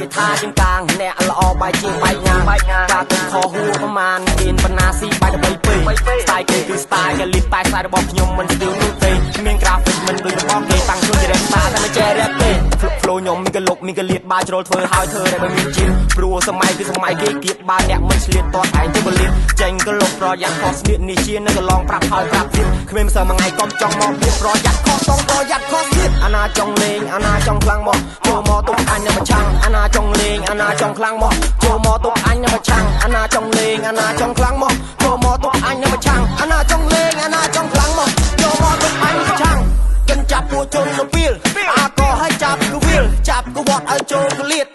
គេថាជាងកាងអ្នកល្អបាយជាងបាយញ៉ាំការទឹកខហួរប្រមាណគេបណ្ណាស៊ីបាយដើម្បីពេស្ទាយគេគឺស្ទាយគេលីបតែខ្សែរបស់ខ្ញុំមិនស្ទើរនោះទេមានក្រាហ្វិកមិនដូចរបស់គេតាំងខ្លួនជារ៉េបស្តាតែមិនចេះរ៉េបទេហ្វ្លោខ្ញុំមានក៏លុកមានក៏លៀតបាយជ្រុលធ្វើឲ្យធ្វើតែមិនមានជាតិព្រោះសម័យគឺសម័យគេគៀបបាយអ្នកមិនឆ្លៀតតតឯងទៅបលៀតចេញក៏លុកប្រយ័ត្នខុសស្លៀកនេះជានៅក៏ឡងប្រាប់ហើយប្រាប់ទៀតគ្មានម្សិលមួយថ្ងៃកុំចង់មកទៀតប្រយ័ត្នខុសតងប្រយ័ត្នខុសទៀតអាណាចង់លេងអាណាចង់ខ្លាំងមកចូលមកទុកអញនៅប្រឆាំងអាណាចង់លេងអាណាចង់ខ្លាំងមកចូលមកទុកអញនៅប្រឆាំងអាណាចង់លេងអាណាចង់ខ្លាំងមកចូលមកទុកអញនៅប្រឆាំងអាណាចង់លេងអាណាចង់ខ្លាំងមកចូលមកទុកអញប្រឆាំងកិនចាប់ពួកជននៅពីលអាក៏ឲ្យចាប់គឺវាលចាប់គឺវត្តឲ្យចូលកលៀត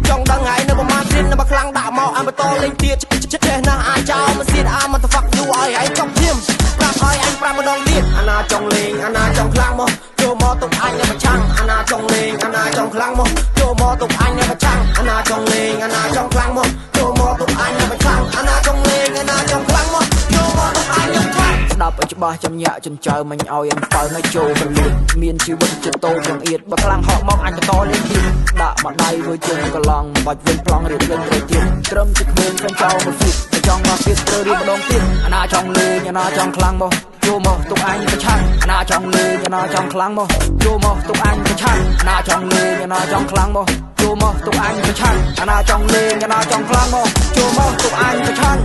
ចង់ដឹងហើយនៅប្រមាណទៀតនៅបើខ្លាំងដាក់មកអញបន្តលេងទៀតចេះណាស់អាចោមិនសៀតអាមិនទៅហ្វាក់យូឲ្យឯងចង់ឈាមប្រាប់ឲ្យអញ5ម្ដងទៀតអាណាចង់លេងអាណាចង់ខ្លាំងមកចូលមកទុកអញនៅប្រឆាំងអាណាចង់លេងអាណាចង់ខ្លាំងមកចូលមកទុកអញនៅប្រឆាំងអាណាចង់លេងអាណាចង់ខ្លាំងមកចូលមកទុកអញនៅប្រឆាំងអាណាចង់លេងអាណាចង់ខ្លាំងមកចូលមកទុកអញនៅប្រឆាំងស្ដាប់ឲ្យច្បាស់ចំញាក់ចិញ្ចើមិញឲ្យអំពើនៅចូលកលៀតមានជីវិតជាតោចង្អៀតបើខ្លាំងហក់មកអញបន្តលេងទៀតដាក់មកដៃរួចជើងកឡងបាច់វិញប្លង់រៀបលេងទៅទៀតត្រឹមជាក្មេងឃើញចោលមកទៀតចង់មកទៀតត្រូវរៀបម្ដងទៀតអាណាចង់លេងអាណាចង់ខ្លាំងមកចូលមកទុកអញប្រឆាំងអាណាចង់លេងអាណាចង់ខ្លាំងមកចូលមកទុកអញប្រឆាំងអាណាចង់លេងអាណាចង់ខ្លាំងមកចូលមកទុកអញប្រឆាំងអាណាចង់លេងអាណាចង់ខ្លាំងមកចូលមកទុកអញប្រឆាំង